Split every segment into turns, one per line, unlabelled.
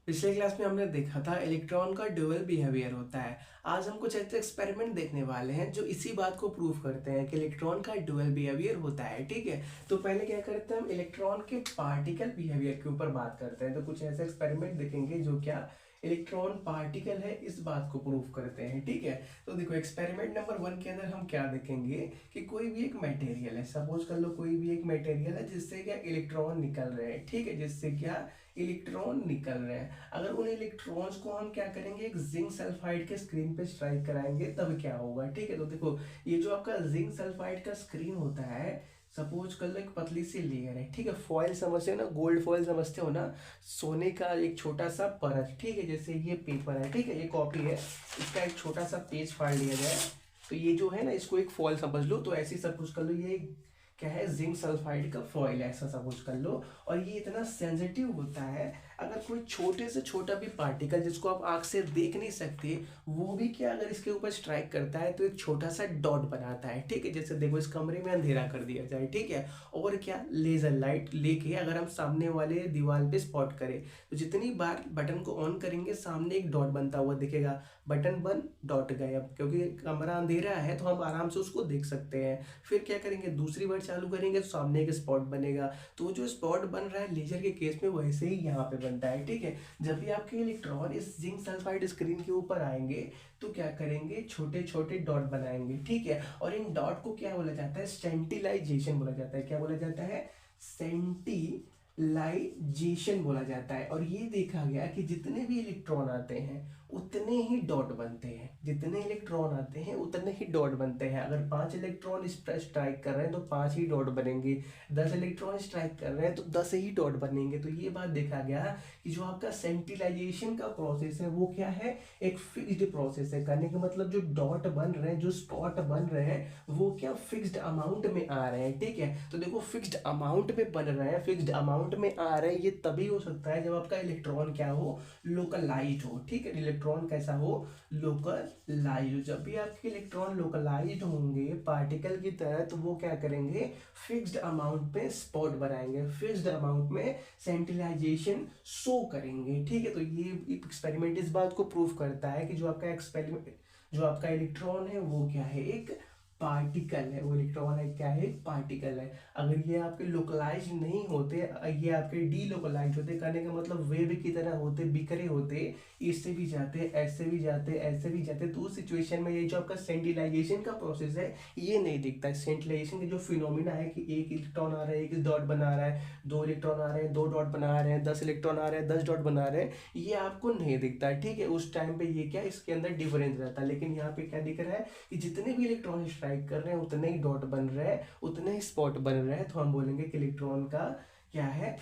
पिछले क्लास में हमने देखा था इलेक्ट्रॉन का ड्यूअल बिहेवियर होता है। आज हम कुछ ऐसे एक्सपेरिमेंट देखने वाले हैं जो इसी बात को प्रूव करते हैं कि इलेक्ट्रॉन का ड्यूअल बिहेवियर होता है। ठीक है, तो पहले क्या करते हैं, हम इलेक्ट्रॉन के पार्टिकल बिहेवियर के ऊपर बात करते हैं। तो कुछ ऐसे एक्सपेरिमेंट देखेंगे जो क्या इलेक्ट्रॉन पार्टिकल है इस बात को प्रूव करते हैं। ठीक है, तो देखो एक्सपेरिमेंट नंबर 1 के अंदर हम क्या देखेंगे कि कोई भी एक मटेरियल है, सपोज कर लो कोई भी एक मटेरियल है जिससे क्या इलेक्ट्रॉन निकल रहे हैं। ठीक है, जिससे क्या इलेक्ट्रॉन निकल रहे हैं। अगर उन इलेक्ट्रॉन्स को हम क्या करेंगे, एक जिंक सल्फाइड के स्क्रीन पे स्ट्राइक कराएंगे तब क्या होगा। ठीक है, तो देखो ये जो आपका जिंक सल्फाइड का स्क्रीन होता है, सपोज कर लो एक पतली सी लेयर है। ठीक है, फॉयल समझते हो ना, गोल्ड फॉयल समझते हो ना, सोने का एक छोटा सा परत। ठीक है, जैसे ये पेपर है, ठीक है, ये कॉपी है, इसका एक छोटा सा पेज फाड़ लिया जाए तो ये जो है ना, इसको एक फॉयल समझ लो। तो ऐसे सपोज कर लो ये क्या है, जिंक सल्फाइड का फॉयल है, ऐसा सपोज कर लो। और ये इतना सेंसिटिव होता है, अगर कोई छोटे से छोटा भी पार्टिकल जिसको आप आंख से देख नहीं सकते, वो भी क्या अगर इसके ऊपर स्ट्राइक करता है तो एक छोटा सा डॉट बनाता है। ठीक है, जैसे देखो इस कमरे में अंधेरा कर दिया जाए, ठीक है, और क्या लेजर लाइट लेके अगर हम सामने वाले दीवार पे स्पॉट करें तो जितनी बार बटन को ऑन करेंगे सामने एक डॉट बनता हुआ दिखेगा। बटन बंद, डॉट गायब, क्योंकि कमरा अंधेरा है तो हम आराम से उसको देख सकते हैं। फिर क्या करेंगे, दूसरी बार चालू करेंगे तो सामने एक स्पॉट बनेगा। तो जो स्पॉट बन रहा है लेजर के केस में वैसे ही यहाँ पे बनता है। ठीक है, जब भी आपके इलेक्ट्रॉन इस जिंक सल्फाइड स्क्रीन के ऊपर आएंगे तो क्या करेंगे, छोटे छोटे डॉट बनाएंगे। ठीक है, और इन डॉट को क्या बोला जाता है, सेंटिलाइजेशन बोला जाता है। क्या बोला जाता है, सेंटिलाइजेशन बोला जाता है। और ये देखा गया कि जितने भी इलेक्ट्रॉन आते हैं उतने ही डॉट बनते हैं, जितने इलेक्ट्रॉन आते हैं उतने ही डॉट बनते हैं। अगर 5 इलेक्ट्रॉन इस पर स्ट्राइक कर रहे हैं तो 5 ही डॉट बनेंगे, 10 इलेक्ट्रॉन स्ट्राइक कर रहे हैं तो 10 ही डॉट बनेंगे। तो ये बात देखा गया कि जो आपका सेंटिलाइजेशन का प्रोसेस है वो क्या है, एक फिक्स्ड प्रोसेस है। करने का मतलब जो डॉट बन रहे हैं, जो स्पॉट बन रहे हैं वो क्या फिक्स्ड अमाउंट में आ रहे हैं। ठीक है, तो देखो फिक्स्ड अमाउंट में बन रहे हैं, फिक्स्ड अमाउंट में आ रहे हैं, ये तभी हो सकता है जब आपका इलेक्ट्रॉन क्या हो, लोकलाइज हो। ठीक है, इलेक्ट्रॉन कैसा हो, लोकलाइज हो। जब भी आपके इलेक्ट्रॉन लोकलाइज होंगे पार्टिकल की तरह तो वो क्या करेंगे, फिक्स्ड अमाउंट पे स्पॉट बनाएंगे, फिक्स्ड अमाउंट में सेंटिलाइजेशन शो करेंगे। ठीक है, तो ये एक्सपेरिमेंट इस बात को प्रूव करता है कि जो आपका एक्सपेरिमेंट, जो आपका इलेक्ट्रॉन है वो क्या है, एक पार्टिकल है। वो इलेक्ट्रॉन है क्या है, पार्टिकल है। अगर ये आपके लोकलाइज नहीं होते, ये आपके डी लोकलाइज होते, कहने का मतलब वेव की तरह होते, बिखरे होते, इससे भी जाते, ऐसे भी जाते, ऐसे भी जाते, तो उस सिचुएशन में ये जो आपका सेंटिलाइजेशन का प्रोसेस है ये नहीं दिखता है। सेंटिलाइजेशन का जो फिनोमिना है कि एक इलेक्ट्रॉन आ रहा है, एक डॉट बना रहा है, 2 इलेक्ट्रॉन आ रहे हैं, 2 डॉट बना रहे हैं, 10 इलेक्ट्रॉन आ रहे हैं, 10 डॉट बना रहे हैं, ये आपको नहीं दिखता है। ठीक है, उस टाइम पे ये क्या, इसके अंदर डिफरेंस रहता है। लेकिन यहाँ पे क्या दिख रहा है कि जितने भी इलेक्ट्रॉन स्ट्राइक कर रहे हैं उतने ही डॉट बन रहे हैं, उतने ही स्पॉट बन रहे हैं। तो हम बोलेंगे कि इलेक्ट्रॉन का क्या है,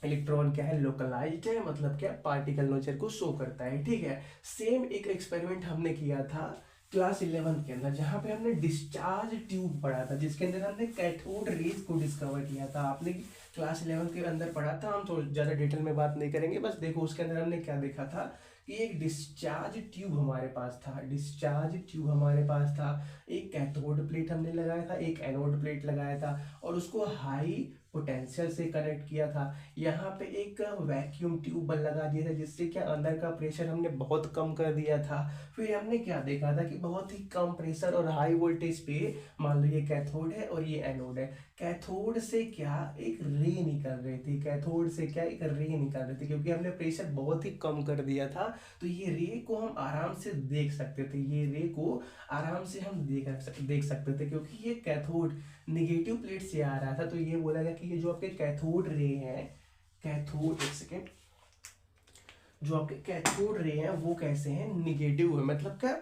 इलेक्ट्रॉन क्या है, लोकलाइज्ड है, मतलब क्या पार्टिकल नेचर को शो करता है। ठीक है, सेम एक एक्सपेरिमेंट हमने किया था क्लास 11 के अंदर, जहां पे हमने डिस्चार्ज ट्यूब पढ़ा था, जिसके अंदर हमने कैथोड रेज को डिस्कवर किया था। आपने क्लास 11 के अंदर पढ़ा था, हम तो ज़्यादा डिटेल में बात नहीं करेंगे, बस देखो उसके अंदर हमने क्या देखा था कि एक डिस्चार्ज ट्यूब हमारे पास था, डिस्चार्ज ट्यूब हमारे पास था, एक कैथोड प्लेट हमने लगाया था, एक एनोड प्लेट लगाया था, और उसको हाई पोटेंशियल से कनेक्ट किया था। यहाँ पे एक वैक्यूम ट्यूब लगा दिया था, जिससे क्या अंदर का प्रेशर हमने बहुत कम कर दिया था। फिर हमने क्या देखा था कि बहुत ही कम प्रेशर और हाई वोल्टेज पे, मान लो ये कैथोड है और ये एनोड है, कैथोड से क्या एक रे निकल रही थी, कैथोड से क्या एक रे निकल रही थी, क्योंकि हमने प्रेशर बहुत ही कम कर दिया था। तो ये रे को हम आराम से देख सकते थे, ये रे को आराम से हम देख सकते थे, क्योंकि ये कैथोड निगेटिव प्लेट से आ रहा था। तो ये बोला गया कि ये जो आपके कैथोड रे हैं, कैथोड, एक सेकेंड, जो आपके कैथोड रे हैं वो कैसे हैं, निगेटिव है। मतलब क्या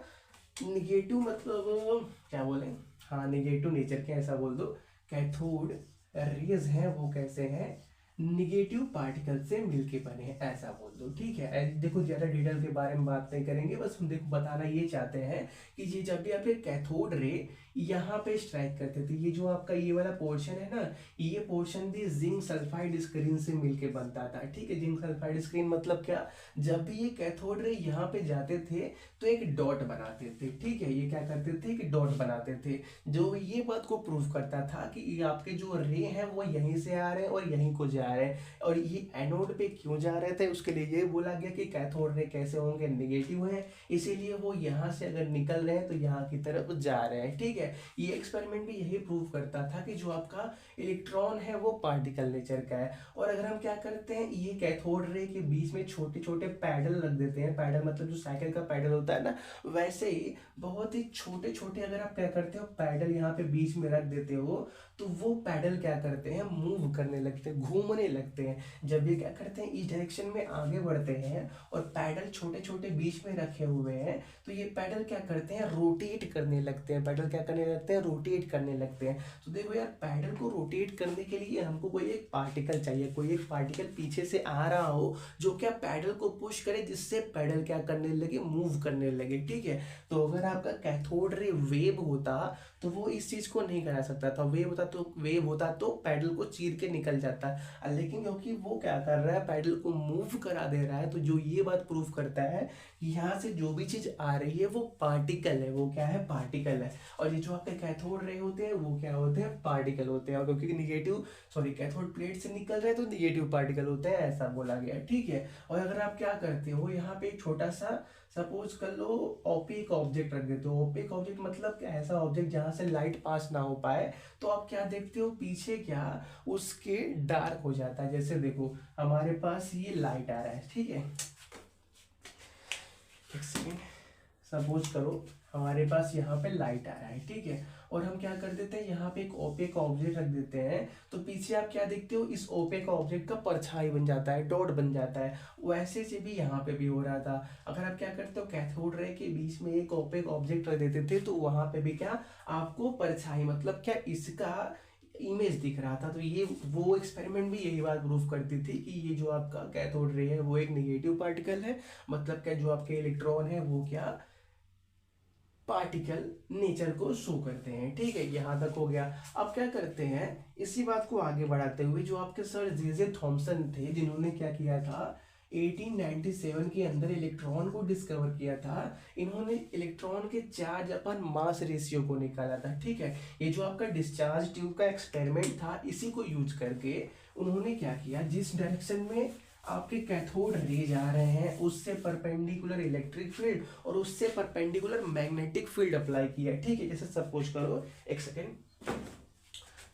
निगेटिव, मतलब क्या बोले, हाँ निगेटिव नेचर के, ऐसा बोल दो। कैथोड रेज हैं वो कैसे हैं, निगेटिव पार्टिकल से मिलके बने हैं, ऐसा बोल दो। ठीक है, देखो ज्यादा डिटेल के बारे में बात नहीं करेंगे, बस हम देखो बताना ये चाहते हैं कि ये जब भी आपके कैथोड रे यहाँ पे स्ट्राइक करते थे, ये जो आपका ये वाला पोर्शन है ना, ये पोर्शन भी जिंक सल्फाइड स्क्रीन से मिलके बनता था। ठीक है, जिंक सल्फाइड स्क्रीन मतलब क्या, जब भी ये कैथोड रे यहाँ पे जाते थे तो एक डॉट बनाते थे। ठीक है, ये क्या करते थे, एक डॉट बनाते थे, जो ये बात को प्रूव करता था कि ये आपके जो रे हैं वो यहीं से आ रहे हैं और यहीं को जा जा रहे हैं। और ये एनोड पे क्यों जा रहे थे, उसके लिए ये बोला गया कि कैथोड रे कैसे होंगे, नेगेटिव हैं, इसीलिए वो यहाँ से अगर निकल रहे हैं तो यहाँ की तरफ जा रहे हैं। ठीक है, ये एक्सपेरिमेंट भी यही प्रूव करता था कि जो आपका इलेक्ट्रॉन है वो पार्टिकल नेचर का है। और अगर हम क्या करते हैं, ये कैथोड रे के बीच में छोटे छोटे पैडल रख देते हैं, पैडल मतलब जो साइकिल का पैडल होता है ना, वैसे ही बहुत ही छोटे छोटे अगर आप क्या करते हो पैडल यहाँ पे बीच में रख देते हो, तो वो पैडल क्या करते हैं, मूव करने लगते हैं, घूमने लगते हैं। जब ये क्या करते हैं, इस डायरेक्शन में आगे बढ़ते हैं और पैडल छोटे छोटे बीच में रखे हुए हैं, तो ये पैडल क्या करते हैं, रोटेट करने लगते हैं। पैडल क्या करने लगते हैं, रोटेट करने लगते हैं। तो देखो यार, पैडल को रोटेट करने के लिए हमको कोई एक पार्टिकल चाहिए, कोई एक पार्टिकल पीछे से आ रहा हो जो क्या पैडल को पुश करे, जिससे पैडल क्या करने लगे, मूव करने लगे। ठीक है, तो अगर आपका कैथोड रे वेव होता तो वो इस चीज को नहीं करा सकता था। वेव होता तो पैडल को चीर के निकल जाता, लेकिन क्योंकि वो क्या कर रहा है, पैडल को मूव करा दे रहा है, तो जो ये बात प्रूव करता है कि यहाँ से जो भी चीज आ रही है वो पार्टिकल है। वो क्या है, पार्टिकल है। और ये जो आपके कैथोड रे होते हैं वो क्या होते हैं, पार्टिकल होते हैं। और क्योंकि कैथोड प्लेट से निकल रहे हैं तो निगेटिव पार्टिकल होते हैं, ऐसा बोला गया। ठीक है, और अगर आप क्या करते हो, यहाँ पे एक छोटा सा सपोज कर लो ओपेक ऑब्जेक्ट रख देते हो। ओपेक ऑब्जेक्ट मतलब क्या, ऐसा ऑब्जेक्ट जहां से लाइट पास ना हो पाए, तो आप क्या देखते हो, पीछे क्या उसके डार्क हो जाता है। जैसे देखो हमारे पास ये लाइट आ रहा है, ठीक है, एक सेकेंड, सपोज करो हमारे पास यहाँ पे लाइट आ रहा है, ठीक है, और हम क्या कर देते हैं, यहाँ पे एक ओपेक ऑब्जेक्ट रख देते हैं, तो पीछे आप क्या देखते हो, इस ओपेक ऑब्जेक्ट का परछाई बन जाता है, डॉट बन जाता है। वैसे से भी यहाँ पे भी हो रहा था। अगर आप क्या करते हो, कैथोड रे के बीच में एक ओपेक ऑब्जेक्ट रख देते थे, तो वहां पे भी क्या आपको परछाई मतलब क्या इसका इमेज दिख रहा था। तो ये वो एक्सपेरिमेंट भी यही बात प्रूफ करती थी कि ये जो आपका कैथोड रे है वो एक नेगेटिव पार्टिकल है, मतलब क्या जो आपके इलेक्ट्रॉन है वो क्या पार्टिकल नेचर को शो करते हैं। ठीक है, यहाँ तक हो गया। अब क्या करते हैं, इसी बात को आगे बढ़ाते हुए, जो आपके सर जे थॉमसन थे, जिन्होंने क्या किया था, 1897 के अंदर इलेक्ट्रॉन को डिस्कवर किया था, इन्होंने इलेक्ट्रॉन के चार्ज अपन मास रेशियो को निकाला था। ठीक है, ये जो आपका डिस्चार्ज ट्यूब का एक्सपेरिमेंट था, इसी को यूज करके उन्होंने क्या किया, जिस डायरेक्शन में आपके कैथोड रे जा रहे हैं उससे परपेंडिकुलर इलेक्ट्रिक फील्ड और उससे परपेंडिकुलर मैग्नेटिक फील्ड अप्लाई किया। ठीक है, जैसे सपोज करो, एक सेकेंड,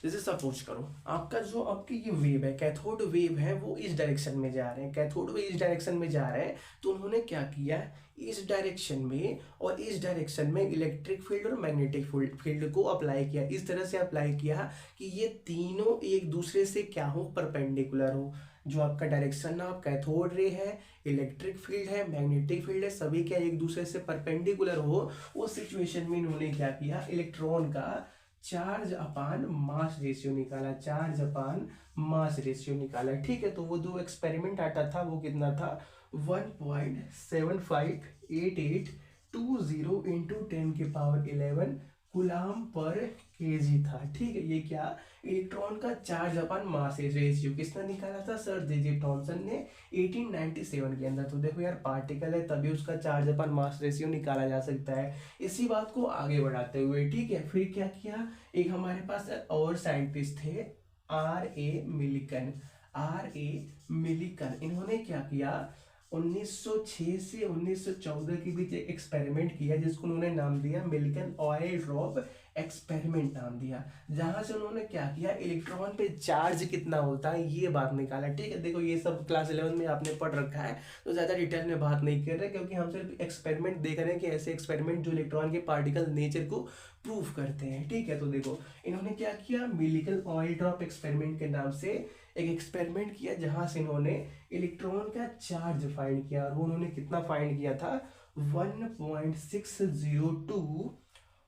जैसे सपोज करो आपका जो आपकी ये वेव है, कैथोड वेव है, वो इस डायरेक्शन में जा रहे हैं, कैथोड वेव इस डायरेक्शन में जा रहे हैं, तो उन्होंने क्या किया, इस डायरेक्शन में और इस डायरेक्शन में इलेक्ट्रिक फील्ड और मैग्नेटिक फील्ड को अप्लाई किया। इस तरह से अप्लाई किया कि ये तीनों एक दूसरे से क्या हो, परपेंडिकुलर हो। जो आपका डायरेक्शन ना कैथोड रे है, इलेक्ट्रिक फील्ड है, मैग्नेटिक फील्ड है, सभी क्या एक दूसरे से परपेंडिकुलर हो। उस सिचुएशन में इन्होंने क्या किया, इलेक्ट्रॉन का चार्ज अपान मास रेशियो निकाला, चार्ज अपान मास रेशियो निकाला। ठीक है, तो वो जो एक्सपेरिमेंट आता था वो कितना था, 1.758820 इंटू 10⁻11 कूलाम पर केजी था। ठीक है, ये क्या इलेक्ट्रॉन का चार्ज अपन मास रेशियो किसने निकाला था, सर जे थॉमसन ने 1897 के अंदर। तो देखो यार, पार्टिकल है तभी उसका चार्ज अपन मास रेशियो निकाला जा सकता है। इसी बात को आगे बढ़ाते हुए, ठीक है, फिर क्या किया, एक हमारे पास और साइंटिस्ट थे आर ए मिलिकन। इन्होंने क्या किया, 1906 से 1914 के बीच एक एक्सपेरिमेंट किया जिसको उन्होंने नाम दिया मिल्कन ऑयल ड्रॉप एक्सपेरिमेंट नाम दिया, जहां से उन्होंने क्या किया, इलेक्ट्रॉन पे चार्ज कितना होता है ये बात निकाला। ठीक है, देखो ये सब क्लास 11 में आपने पढ़ रखा है, तो ज़्यादा डिटेल में बात नहीं कर रहे, क्योंकि हम सिर्फ एक्सपेरिमेंट देख रहे हैं कि ऐसे एक्सपेरिमेंट जो इलेक्ट्रॉन के पार्टिकल नेचर को प्रूव करते हैं। ठीक है, तो देखो इन्होंने क्या किया, मिलिकन ऑयल ड्रॉप एक्सपेरिमेंट के नाम से एक एक्सपेरिमेंट किया, जहां से इन्होंने इलेक्ट्रॉन का चार्ज फाइंड किया। और वो उन्होंने कितना फाइंड किया था, 1.602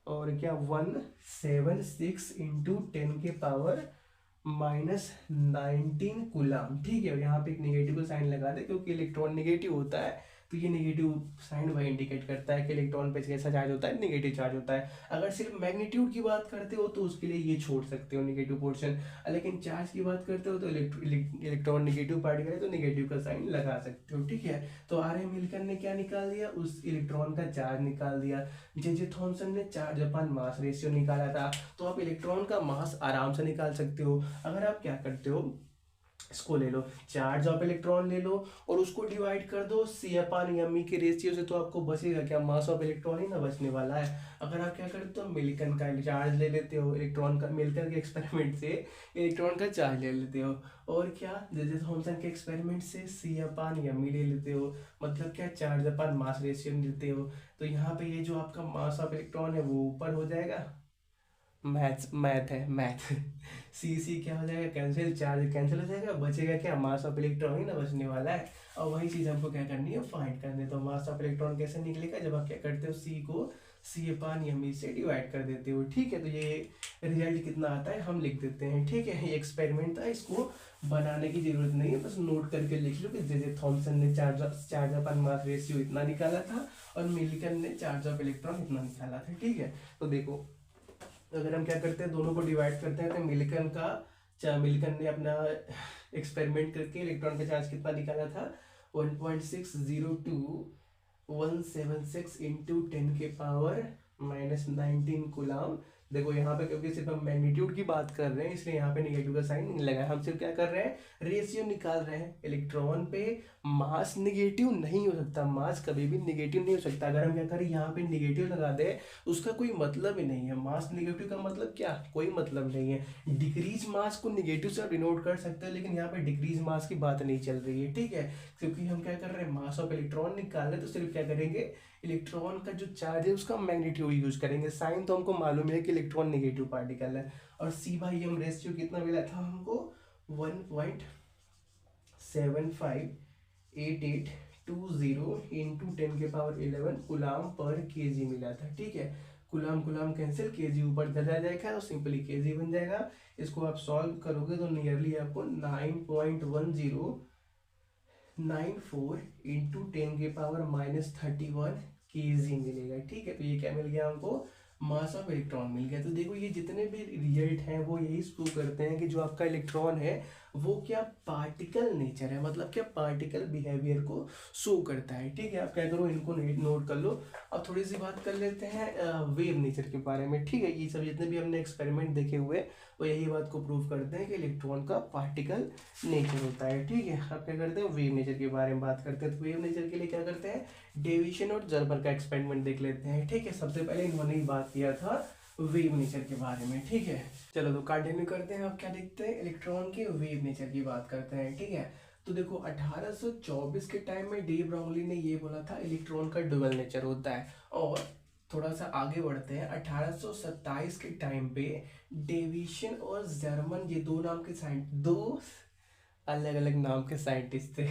और क्या 176 इंटू 10⁻⁻19 कूलाम। ठीक है, यहाँ पे एक नेगेटिव का साइन लगा दे, क्योंकि इलेक्ट्रॉन नेगेटिव होता है, तो ये नेगेटिव साइन वह इंडिकेट करता है कि इलेक्ट्रॉन पे कैसा चार्ज होता है, नेगेटिव चार्ज होता है। अगर सिर्फ मैग्नीट्यूड की बात करते हो तो उसके लिए ये छोड़ सकते हो नेगेटिव पोर्शन, लेकिन चार्ज की बात करते हो तो इलेक्ट्रॉन नेगेटिव पार्टिकल है तो नेगेटिव का साइन लगा सकते हो। ठीक है, तो आर ए मिल्कन ने क्या निकाल दिया, उस इलेक्ट्रॉन का चार्ज निकाल दिया। जे थॉमसन ने चार्ज अपान मास रेशियो निकाला था। तो आप इलेक्ट्रॉन का मास आराम से निकाल सकते हो। अगर आप क्या करते हो, इसको ले लो, चार्ज ऑफ इलेक्ट्रॉन ले लो और उसको डिवाइड कर दो C/m के रेशियो से, तो आपको बचेगा क्या, मास ऑफ इलेक्ट्रॉन ही ना बचने वाला है। अगर आप क्या करते हो, मिल्टन का चार्ज ले लेते हो, इलेक्ट्रॉन का मिल्टन के एक्सपेरिमेंट से इलेक्ट्रॉन का चार्ज ले लेते हो, और क्या जैसे थॉमसन के एक्सपेरिमेंट से C/m ले लेते हो, मतलब क्या, चार्ज अपन मास रेशियो लेते हो। तो यहाँ पे ये जो आपका मास ऑफ इलेक्ट्रॉन है वो ऊपर हो जाएगा, मैथ है मैथ सी क्या हो जाएगा, कैंसिल, चार्ज कैंसिल हो जाएगा, बचेगा क्या, मास ऑफ इलेक्ट्रॉन ही ना बचने वाला है। और वही चीज़ हमको क्या करनी है, फाइंड करनी है। तो मास ऑफ इलेक्ट्रॉन कैसे निकलेगा, जब आप क्या करते हो, सी को C/m से डिवाइड कर देते हो, ठीक है। तो ये रिजल्ट कितना आता है हम लिख देते हैं, ठीक है। ये एक्सपेरिमेंट था, इसको बनाने की जरूरत नहीं है, बस नोट करके लिख लो कि जैसे थॉमसन ने चार्ज अपन मास रेशियो इतना निकाला था और मिल्टन ने चार्ज ऑफ इलेक्ट्रॉन इतना निकाला था, ठीक है। तो देखो, अगर हम क्या करते हैं, दोनों को डिवाइड करते हैं, तो मिल्टन ने अपना एक्सपेरिमेंट करके इलेक्ट्रॉन का चार्ज कितना निकाला था, 1.602 176 इंटू 10⁻⁻⁹ कूलाम। देखो यहाँ पे क्योंकि सिर्फ हम मैग्नीट्यूड की बात कर रहे हैं, इसलिए यहाँ पे निगेटिव का साइन नहीं लगा, हम सिर्फ क्या कर रहे हैं, रेशियो निकाल रहे हैं। इलेक्ट्रॉन पे मास निगेटिव नहीं हो सकता, मास कभी भी निगेटिव नहीं हो सकता। अगर हम क्या करें, यहाँ पे निगेटिव लगा दे, उसका कोई मतलब ही नहीं है। मास निगेटिव का मतलब क्या, कोई मतलब नहीं है। डिक्रीज मास को निगेटिव से आप डिनोट कर सकते हैं, लेकिन यहाँ पे डिक्रीज मास की बात नहीं चल रही है, ठीक है। क्योंकि हम क्या कर रहे हैं, मास ऑफ इलेक्ट्रॉन निकाल रहे हैं, तो सिर्फ क्या करेंगे, इलेक्ट्रॉन का जो चार्ज है उसका मैग्नीट्यूड यूज करेंगे। साइन तो हमको मालूम है कि इलेक्ट्रॉन निगेटिव पार्टिकल है। और C/m रेशियो कितना मिला था हमको, 1.758820 इंटू 10⁻11 कूलाम पर केजी मिला था, ठीक है। कूलाम कूलाम कैंसिल, केजी ऊपर चला जाएगा तो सिंपली केजी बन जाएगा। इसको आप सॉल्व करोगे तो नियरली आपको 9.1094 इंटू 10⁻31 केजी मिलेगा, ठीक है। तो ये क्या मिल गया हमको, मास ऑफ इलेक्ट्रॉन मिल गया। तो देखो, ये जितने भी रिजल्ट हैं वो यही प्रूव करते हैं कि जो आपका इलेक्ट्रॉन है वो क्या, पार्टिकल नेचर है, मतलब क्या, पार्टिकल बिहेवियर को शो करता है, ठीक है। आप क्या करो, इनको नोट कर लो। अब थोड़ी सी बात कर लेते हैं वेव नेचर के बारे में, ठीक है। ये सब जितने भी हमने एक्सपेरिमेंट देखे हुए वो यही बात को प्रूव करते हैं कि इलेक्ट्रॉन का पार्टिकल नेचर होता है, ठीक है। आप क्या करते हैं, वेव नेचर के बारे में बात करते हैं। तो वेव नेचर के लिए क्या करते हैं, डेविसन और जर्मर का एक्सपेरिमेंट देख लेते हैं, ठीक है। सबसे पहले इन्होंने ही बात किया था वेव नेचर के बारे में, ठीक है। चलो तो कंटिन्यू करते हैं। अब क्या देखते हैं, इलेक्ट्रॉन के वेव नेचर की बात करते हैं, ठीक है। तो देखो, 1824 के टाइम में डी ब्राउनली ने ये बोला था, इलेक्ट्रॉन का डुअल नेचर होता है। और थोड़ा सा आगे बढ़ते हैं, 1827 के टाइम पे डेविसन और जर्मन, ये दो अलग अलग नाम के साइंटिस्ट थे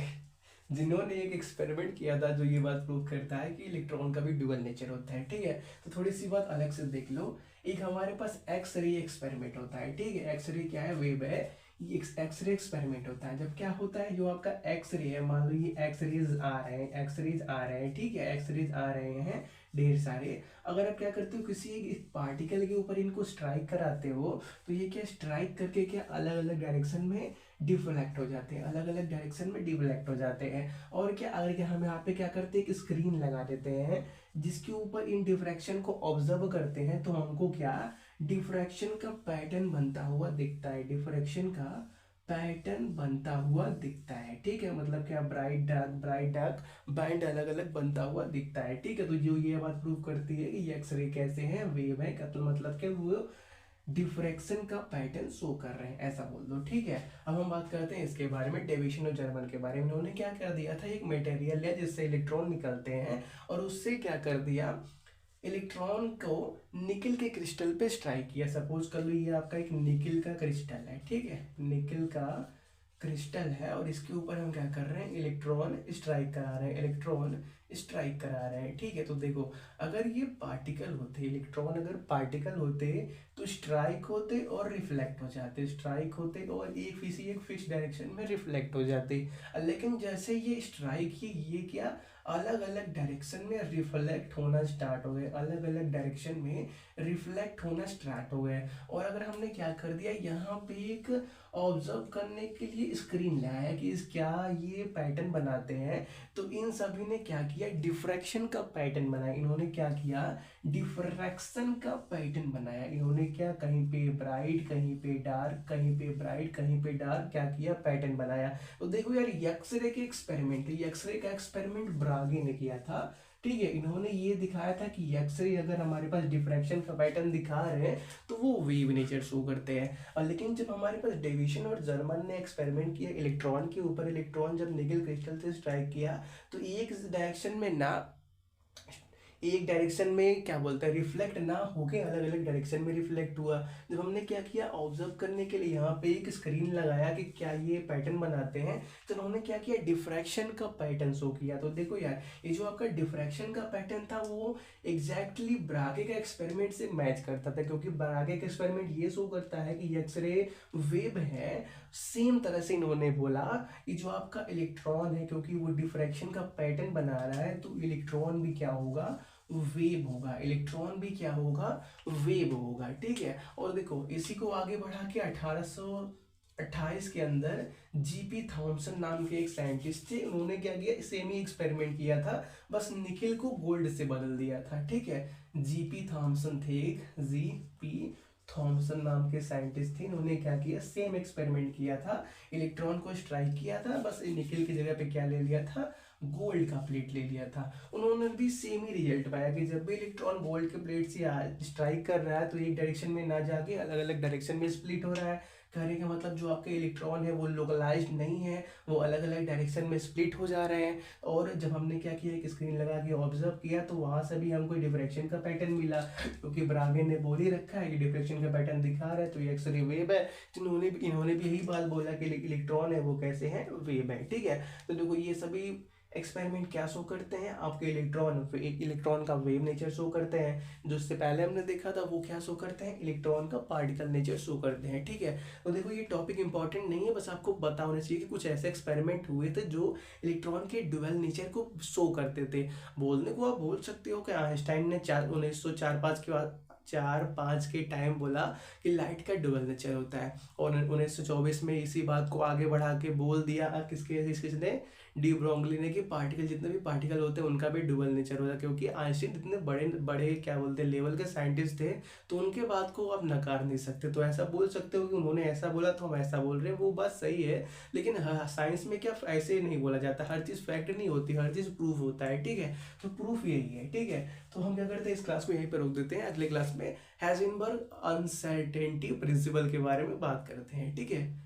जिन्होंने एक एक्सपेरिमेंट किया था जो ये बात प्रूव करता है कि इलेक्ट्रॉन का भी डुअल नेचर होता है, ठीक है। तो थोड़ी सी बात अलग से देख लो। एक हमारे पास एक्स रे एक्सपेरिमेंट होता है, ठीक है। एक्स रे क्या है, वेव है। ये एक्स रे एक्सपेरिमेंट होता है जब क्या होता है, जो आपका एक्स रे है, मान लो ये एक्स रेज आ रहे हैं, एक्स रेज आ रहे हैं, ठीक है। एक्स रेज आ रहे हैं ढेर सारे। अगर आप क्या करते हो, किसी एक पार्टिकल के ऊपर इनको स्ट्राइक कराते हो, तो ये क्या, स्ट्राइक करके क्या, अलग अलग डायरेक्शन में डिफ्लेक्ट हो जाते हैं, अलग अलग डायरेक्शन में डिफ्लेक्ट हो जाते हैं। और क्या, अगर क्या, हम यहाँ पे क्या करते हैं, एक स्क्रीन लगा देते हैं जिसके ऊपर इन डिफ्रैक्शन को ऑब्जर्व करते हैं, तो हमको क्या, डिफ्रैक्शन का पैटर्न बनता हुआ दिखता है, डिफ्रैक्शन का पैटर्न बनता हुआ दिखता है, ठीक है। मतलब क्या, ब्राइट डार्क बैंड अलग अलग बनता हुआ दिखता है, ठीक है। तो जो ये बात प्रूव करती है कि ये एक्सरे कैसे हैं, वेव है, मतलब क्या, वो डिफ्रैक्शन का पैटर्न शो कर रहे हैं, ऐसा बोल दो, ठीक है। अब हम बात करते हैं इसके बारे में, डेविसन और जर्मन के बारे में। उन्होंने क्या कर दिया था, एक मटेरियल लिया जिससे इलेक्ट्रॉन निकलते हैं, और उससे क्या कर दिया, इलेक्ट्रॉन को निकल के क्रिस्टल पे स्ट्राइक किया। सपोज कर लो ये आपका एक निकल का क्रिस्टल है, ठीक है, निकल का क्रिस्टल है, और इसके ऊपर हम क्या कर रहे हैं, इलेक्ट्रॉन स्ट्राइक करा रहे हैं, इलेक्ट्रॉन स्ट्राइक करा रहे हैं, ठीक है। तो देखो, अगर ये पार्टिकल होते, इलेक्ट्रॉन अगर पार्टिकल होते तो स्ट्राइक होते और रिफ्लेक्ट हो जाते, स्ट्राइक होते और एक फिक्स डायरेक्शन में रिफ्लेक्ट हो जाते। लेकिन जैसे ये स्ट्राइक ही, ये क्या, अलग अलग डायरेक्शन में रिफ्लेक्ट होना स्टार्ट हो गए, अलग अलग डायरेक्शन में रिफ्लेक्ट होना स्टार्ट हो गए। और अगर हमने क्या कर दिया, यहाँ पे एक ऑब्जर्व करने के लिए स्क्रीन लाया कि इस क्या ये पैटर्न बनाते हैं, तो इन सभी ने क्या किया, डिफ्रैक्शन का पैटर्न बनाया। इन्होंने क्या किया, डिफ्रैक्शन का पैटर्न बनाया इन्होंने। क्या, कहीं पे ब्राइट, कहीं पे डार्क, कहीं पे ब्राइट, कहीं पे डार्क, क्या किया, पैटर्न बनाया। तो देखो यार, एक्सरे के एक्सपेरिमेंट, एक्सरे का एक्सपेरिमेंट ब्रागे ने किया था। ठीक है, इन्होंने ये दिखाया था कि एक्सरे अगर हमारे पास डिफ्रैक्शन का पैटर्न दिखा रहे हैं तो वो वेव नेचर शो करते हैं। और लेकिन जब हमारे पास डेविसन और जर्मन ने एक्सपेरिमेंट किया इलेक्ट्रॉन के ऊपर, इलेक्ट्रॉन जब निकल क्रिस्टल से स्ट्राइक किया तो एक डायरेक्शन में ना, एक डायरेक्शन में क्या बोलते हैं, रिफ्लेक्ट ना होके अलग अलग डायरेक्शन में रिफ्लेक्ट हुआ। जब हमने क्या किया, ऑब्जर्व करने के लिए यहाँ पे एक स्क्रीन लगाया कि क्या ये पैटर्न बनाते हैं, तो उन्होंने क्या किया, डिफ्रैक्शन का पैटर्न शो किया। तो देखो यार, ये जो आपका डिफ्रैक्शन का पैटर्न था वो एग्जैक्टली ब्रागे का एक्सपेरिमेंट से मैच करता था, क्योंकि ब्रागे का एक्सपेरिमेंट ये शो करता है कि एक्सरे वेव है। सेम तरह से इन्होंने बोला कि जो आपका इलेक्ट्रॉन है, क्योंकि वो डिफ्रैक्शन का पैटर्न बना रहा है, तो इलेक्ट्रॉन भी क्या होगा, वेव होगा। इलेक्ट्रॉन भी क्या होगा, वेव होगा। ठीक है, और देखो इसी को आगे बढ़ा के 1828 के अंदर जीपी थॉमसन नाम के एक साइंटिस्ट थे, उन्होंने क्या किया, सेम ही एक्सपेरिमेंट किया था, बस निकेल को गोल्ड से बदल दिया था। ठीक है, जीपी थॉमसन थे एक, जीपी थॉमसन नाम के साइंटिस्ट थे, इन्होंने क्या किया, सेम एक्सपेरिमेंट किया था, इलेक्ट्रॉन को स्ट्राइक किया था, बस निकेल की जगह पे क्या ले लिया था, गोल्ड का प्लेट ले लिया था। उन्होंने भी सेम ही रिजल्ट पाया कि जब भी इलेक्ट्रॉन गोल्ड के प्लेट से स्ट्राइक कर रहा है तो एक डायरेक्शन में ना जाके अलग अलग डायरेक्शन में स्प्लिट हो रहा है। कहने का मतलब जो आपके इलेक्ट्रॉन है वो लोकलाइज्ड नहीं है, वो अलग अलग डायरेक्शन में स्प्लिट हो जा रहे हैं। और जब हमने क्या किया, एक स्क्रीन लगा के ऑब्जर्व किया तो वहां से भी हमको डिफ्रैक्शन का पैटर्न मिला, क्योंकि ब्रागे ने बोल ही रखा है कि डिफ्रैक्शन का पैटर्न दिखा रहा है तो ये एक्सरे वेव है। तो इन्होंने भी यही बात बोला कि इलेक्ट्रॉन है वो कैसे है, वेव है। ठीक है, तो देखो ये सभी एक्सपेरिमेंट क्या शो करते हैं, आपके इलेक्ट्रॉन का वेव नेचर शो करते हैं। जो इससे पहले हमने देखा था वो क्या शो करते हैं, इलेक्ट्रॉन का पार्टिकल नेचर शो करते हैं। ठीक है, तो देखो ये टॉपिक इंपॉर्टेंट नहीं है, बस आपको पता होना चाहिए कि कुछ ऐसे एक्सपेरिमेंट हुए थे जो इलेक्ट्रॉन के ड्यूअल नेचर को शो करते थे। बोलने को आप बोल सकते हो कि आइंस्टाइन ने 1904-5 के बाद 4-5 के टाइम बोला कि लाइट का डुअल नेचर होता है, और 1924 में इसी बात को आगे बढ़ा के बोल दिया किसने, डी ब्रोगली ने, कि पार्टिकल, जितने भी पार्टिकल होते हैं उनका भी डुअल नेचर होता है। क्योंकि आइंस्टीन इतने बड़े बड़े क्या बोलते हैं लेवल के साइंटिस्ट थे, तो उनके बात को आप नकार नहीं सकते। तो ऐसा बोल सकते हो कि उन्होंने ऐसा बोला तो हम ऐसा बोल रहे हैं, वो बात सही है। लेकिन साइंस में क्या ऐसे नहीं बोला जाता, हर चीज़ फैक्ट नहीं होती, हर चीज़ प्रूफ होता है। ठीक है, तो प्रूफ यही है। ठीक है, तो हम क्या करते हैं, इस क्लास को यहीं पर रोक देते हैं, अगले क्लास में हाइजेनबर्ग अनसर्टेनिटी प्रिंसिपल के बारे में बात करते हैं। ठीक है।